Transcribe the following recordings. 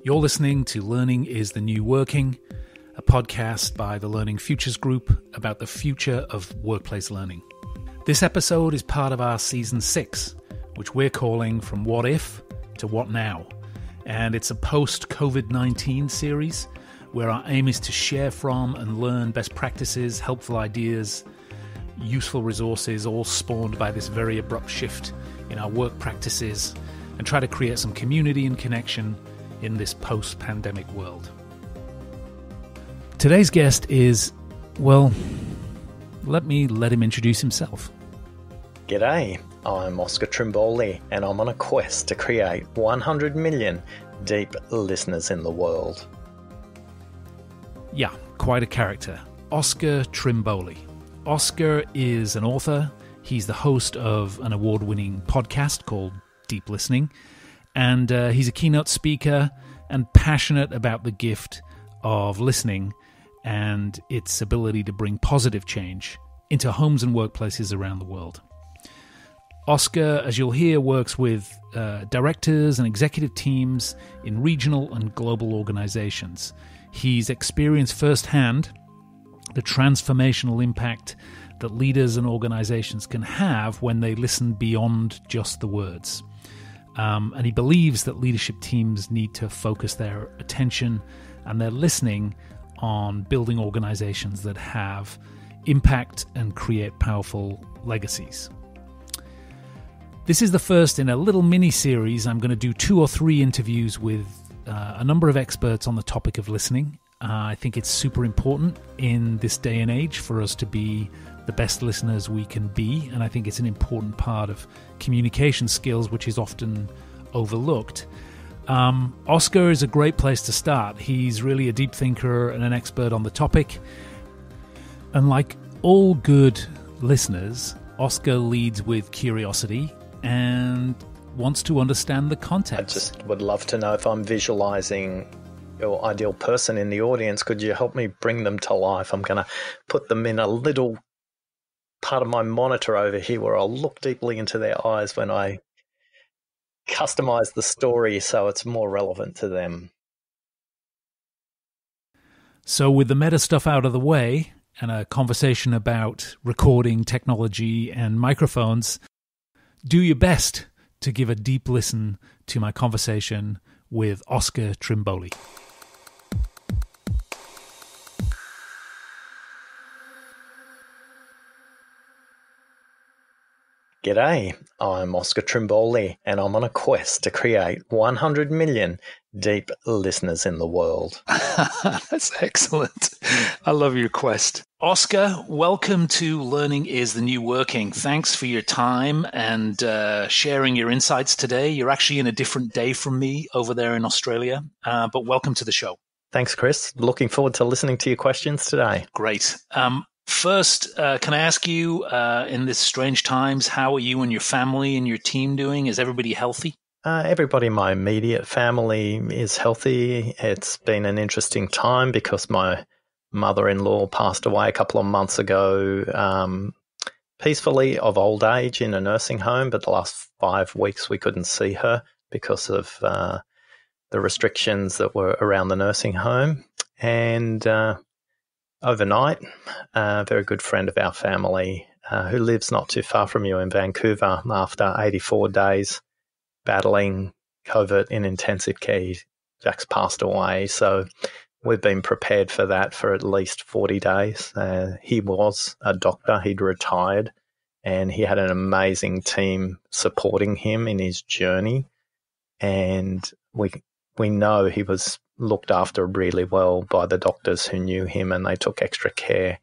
You're listening to Learning is the New Working, a podcast by the Learning Futures Group about the future of workplace learning. This episode is part of our Season 6, which we're calling From What If to What Now. And it's a post-COVID-19 series where our aim is to share from and learn best practices, helpful ideas, useful resources, all spawned by this very abrupt shift in our work practices, and try to create some community and connection in this post-pandemic world. Today's guest is, well, let him introduce himself. G'day, I'm Oscar Trimboli, and I'm on a quest to create 100 million deep listeners in the world. Yeah, quite a character. Oscar Trimboli. Oscar is an author. He's the host of an award-winning podcast called Deep Listening, and he's a keynote speaker and passionate about the gift of listening and its ability to bring positive change into homes and workplaces around the world. Oscar, as you'll hear, works with directors and executive teams in regional and global organizations. He's experienced firsthand the transformational impact that leaders and organizations can have when they listen beyond just the words. And he believes that leadership teams need to focus their attention and their listening on building organizations that have impact and create powerful legacies. This is the first in a little mini-series. I'm going to do 2 or 3 interviews with a number of experts on the topic of listening. I think it's super important in this day and age for us to be the best listeners we can be, and I think it's an important part of communication skills, which is often overlooked. Oscar is a great place to start. He's really a deep thinker and an expert on the topic. And like all good listeners, Oscar leads with curiosity and wants to understand the context. I just would love to know if I'm visualizing your ideal person in the audience. Could you help me bring them to life? I'm going to put them in a little part of my monitor over here where I'll look deeply into their eyes when I customize the story so it's more relevant to them. So with the meta stuff out of the way and a conversation about recording technology and microphones, do your best to give a deep listen to my conversation with Oscar Trimboli. G'day, I'm Oscar Trimboli, and I'm on a quest to create 100 million deep listeners in the world. That's excellent. I love your quest. Oscar, welcome to Learning is the New Working. Thanks for your time and sharing your insights today. You're actually in a different day from me over there in Australia, but welcome to the show. Thanks, Chris. Looking forward to listening to your questions today. Great. First, can I ask you, in this strange times, how are you and your family and your team doing? Is everybody healthy? Everybody in my immediate family is healthy. It's been an interesting time because my mother-in-law passed away a couple of months ago, peacefully of old age in a nursing home, but the last 5 weeks we couldn't see her because of the restrictions that were around the nursing home. And overnight, a very good friend of our family who lives not too far from you in Vancouver, after 84 days battling COVID in intensive care, Jack's passed away. So we've been prepared for that for at least 40 days. He was a doctor. He'd retired, and he had an amazing team supporting him in his journey. And we know he was looked after really well by the doctors who knew him, and they took extra care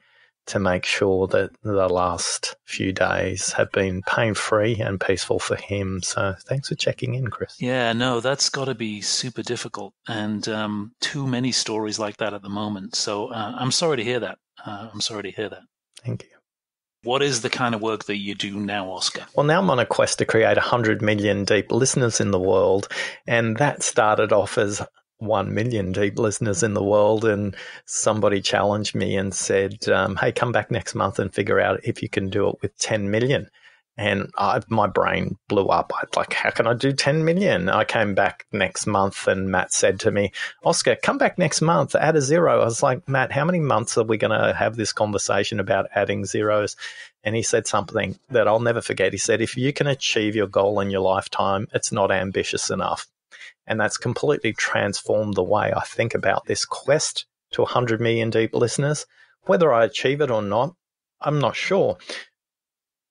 to make sure that the last few days have been pain-free and peaceful for him. So thanks for checking in, Chris. Yeah, no, that's got to be super difficult, and too many stories like that at the moment. So I'm sorry to hear that. Thank you. What is the kind of work that you do now, Oscar? Well, now I'm on a quest to create 100 million deep listeners in the world, and that started off as 1 million deep listeners in the world, and somebody challenged me and said, hey, come back next month and figure out if you can do it with 10 million. And my brain blew up. I was like, how can I do 10 million? I came back next month and Matt said to me, Oscar, come back next month, add a zero. I was like, Matt, how many months are we going to have this conversation about adding zeros? And he said something that I'll never forget. He said, if you can achieve your goal in your lifetime, it's not ambitious enough. And that's completely transformed the way I think about this quest to 100 million deep listeners. Whether I achieve it or not, I'm not sure.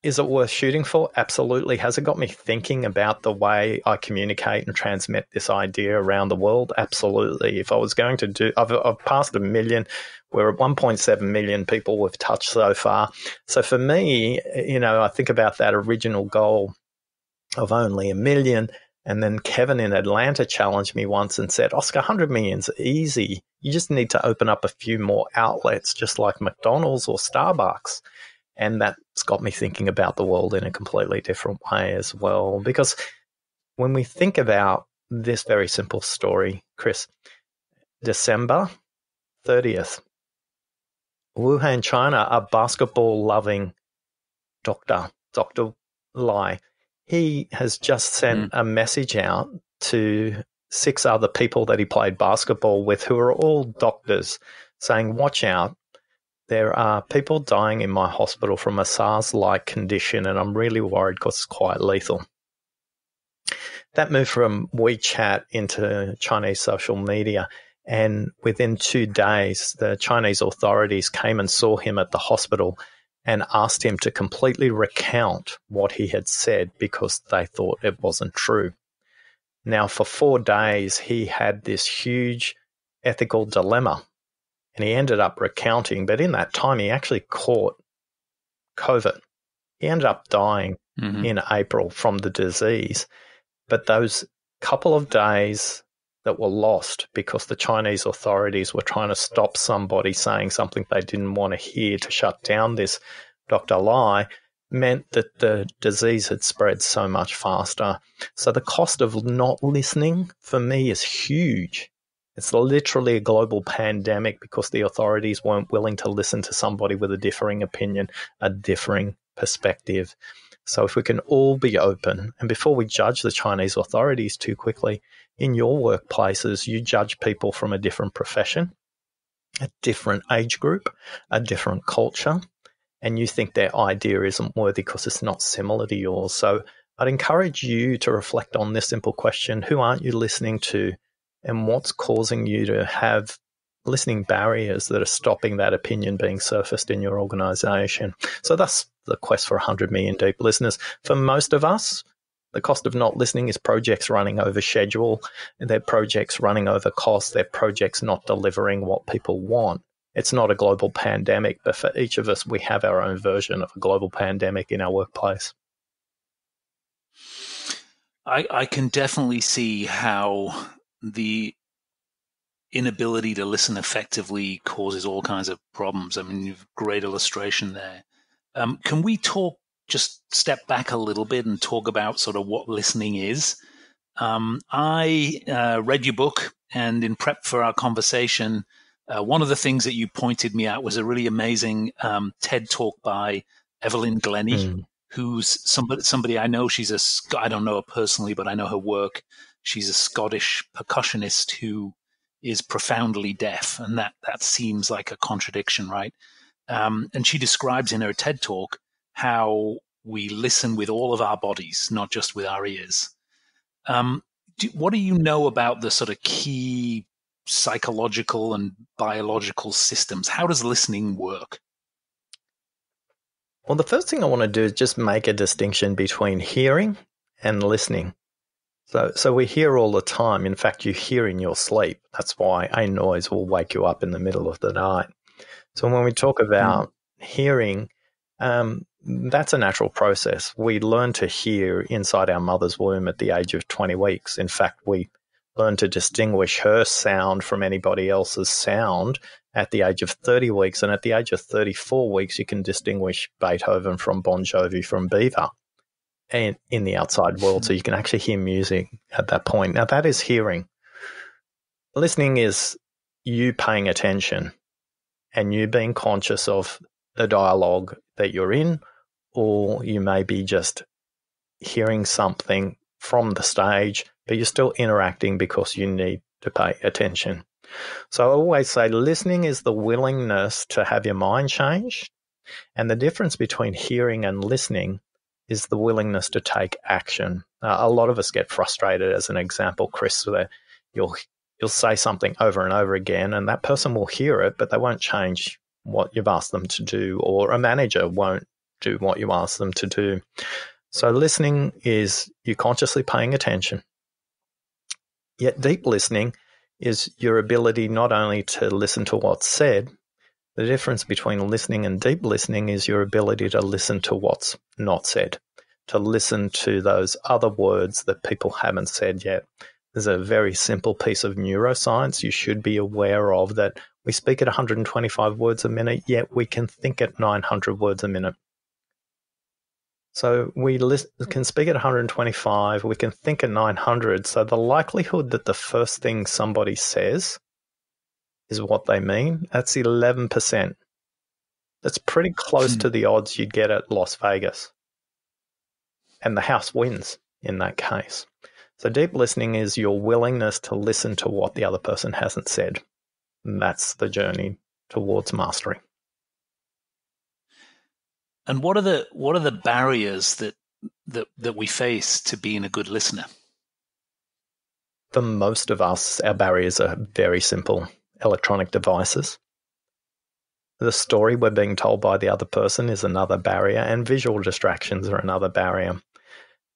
Is it worth shooting for? Absolutely. Has it got me thinking about the way I communicate and transmit this idea around the world? Absolutely. If I was going to do, I've passed 1 million. We're at 1.7 million people we've touched so far. So for me, I think about that original goal of only 1 million. And then Kevin in Atlanta challenged me once and said, Oscar, 100 million's easy. You just need to open up a few more outlets, just like McDonald's or Starbucks. And that's got me thinking about the world in a completely different way as well. Because when we think about this very simple story, Chris, December 30th, Wuhan, China, a basketball-loving doctor, Dr. Lai, he has just sent a message out to 6 other people that he played basketball with who are all doctors saying, watch out. There are people dying in my hospital from a SARS-like condition, and I'm really worried because it's quite lethal. That moved from WeChat into Chinese social media, and within 2 days, the Chinese authorities came and saw him at the hospital and asked him to completely recount what he had said because they thought it wasn't true. Now, for 4 days, he had this huge ethical dilemma. And he ended up recounting, but in that time, he actually caught COVID. He ended up dying in April from the disease. But those couple of days that were lost because the Chinese authorities were trying to stop somebody saying something they didn't want to hear to shut down this Dr. Lai meant that the disease had spread so much faster. So the cost of not listening for me is huge. It's literally a global pandemic because the authorities weren't willing to listen to somebody with a differing opinion, a differing perspective. So if we can all be open, and before we judge the Chinese authorities too quickly, in your workplaces, you judge people from a different profession, a different age group, a different culture, and you think their idea isn't worthy because it's not similar to yours. So I'd encourage you to reflect on this simple question: who aren't you listening to? And what's causing you to have listening barriers that are stopping that opinion being surfaced in your organization? So that's the quest for 100 million deep listeners. For most of us, the cost of not listening is projects running over schedule, and they're projects running over cost, they're projects not delivering what people want. It's not a global pandemic, but for each of us, we have our own version of a global pandemic in our workplace. I can definitely see how the inability to listen effectively causes all kinds of problems. I mean, you've a great illustration there. Can we just step back a little bit and talk about sort of what listening is? I read your book, and in prep for our conversation, one of the things that you pointed me at was a really amazing TED talk by Evelyn Glennie, who's somebody I know. I don't know her personally, but I know her work. She's a Scottish percussionist who is profoundly deaf, and that seems like a contradiction, right? And she describes in her TED talk how we listen with all of our bodies, not just with our ears. What do you know about the sort of key psychological and biological systems? How does listening work? Well, the first thing I want to do is just make a distinction between hearing and listening. So we hear all the time. In fact, you hear in your sleep. That's why a noise will wake you up in the middle of the night. So when we talk about hearing, that's a natural process. We learn to hear inside our mother's womb at the age of 20 weeks. In fact, we learn to distinguish her sound from anybody else's sound at the age of 30 weeks. And at the age of 34 weeks, you can distinguish Beethoven from Bon Jovi from Beaver and in the outside world. So you can actually hear music at that point. Now, that is hearing. Listening is you paying attention and you being conscious of the dialogue that you're in or you may be just hearing something from the stage, but you're still interacting because you need to pay attention. So I always say listening is the willingness to have your mind change, and the difference between hearing and listening is the willingness to take action. A lot of us get frustrated, as an example, Chris, where you'll say something over and over again, and that person will hear it, but they won't change what you've asked them to do, or a manager won't do what you ask them to do. So listening is you consciously paying attention. Yet deep listening is your ability not only to listen to what's said. The difference between listening and deep listening is your ability to listen to what's not said, to listen to those other words that people haven't said yet. There's a very simple piece of neuroscience you should be aware of, that we speak at 125 words a minute, yet we can think at 900 words a minute. So we can speak at 125, we can think at 900. So the likelihood that the first thing somebody says is what they mean, that's 11%. That's pretty close to the odds you'd get at Las Vegas. And the house wins in that case. So deep listening is your willingness to listen to what the other person hasn't said. And that's the journey towards mastery. And what are the barriers that we face to being a good listener? For most of us, our barriers are very simple. Electronic devices. The story we're being told by the other person is another barrier, and visual distractions are another barrier.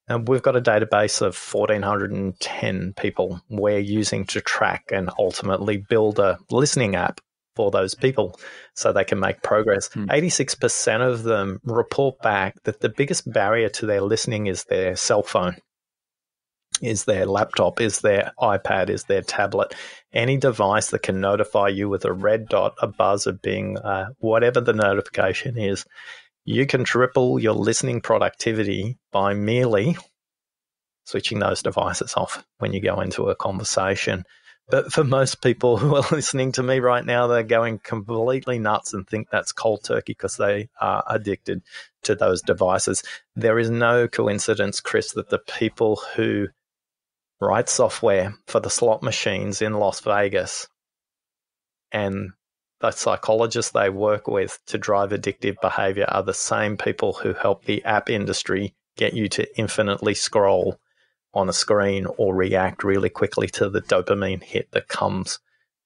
And we've got a database of 1,410 people we're using to track and ultimately build a listening app for those people so they can make progress. 86% of them report back that the biggest barrier to their listening is their cell phone, is their laptop, is their iPad, is their tablet. Any device that can notify you with a red dot, a buzz, a bing, whatever the notification is, you can triple your listening productivity by merely switching those devices off when you go into a conversation. But for most people who are listening to me right now, they're going completely nuts and think that's cold turkey because they are addicted to those devices. There is no coincidence, Chris, that the people who write software for the slot machines in Las Vegas and the psychologists they work with to drive addictive behavior are the same people who help the app industry get you to infinitely scroll on a screen or react really quickly to the dopamine hit that comes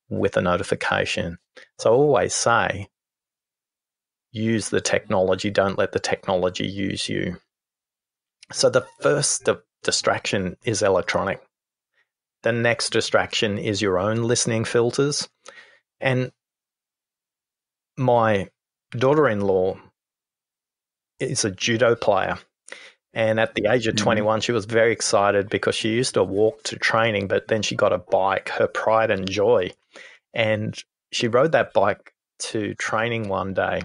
with a notification. So I always say, use the technology, don't let the technology use you. So the first distraction is electronic. The next distraction is your own listening filters. And my daughter-in-law is a judo player. And at the age of 21, she was very excited because she used to walk to training, but then she got a bike, her pride and joy. And she rode that bike to training one day.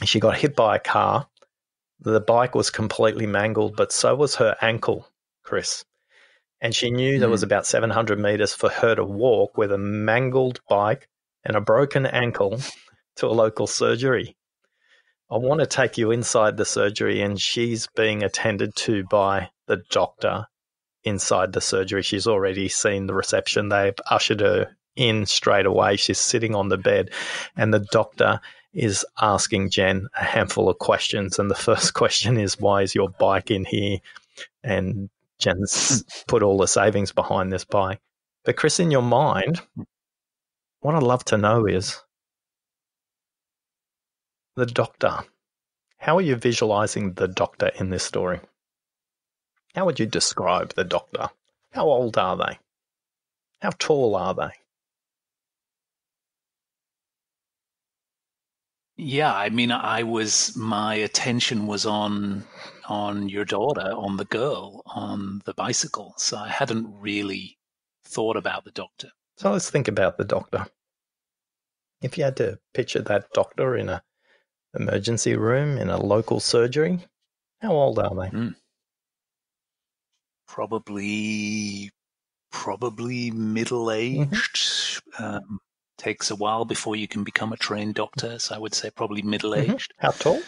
She got hit by a car. The bike was completely mangled, but so was her ankle, Chris. And she knew there was about 700 meters for her to walk with a mangled bike and a broken ankle to a local surgery. I want to take you inside the surgery, and she's being attended to by the doctor inside the surgery. She's already seen the reception. They've ushered her in straight away. She's sitting on the bed, and the doctor is asking Jen a handful of questions. And the first question is, why is your bike in here? And Jen's put all the savings behind this bike. But Chris, in your mind, what I'd love to know is the doctor. How are you visualizing the doctor in this story? How would you describe the doctor? How old are they? How tall are they? Yeah, I mean, my attention was on your daughter, on the girl, on the bicycle. So I hadn't really thought about the doctor. So let's think about the doctor. If you had to picture that doctor in an emergency room in a local surgery, how old are they? Probably middle-aged. Takes a while before you can become a trained doctor, so I would say probably middle-aged. How tall?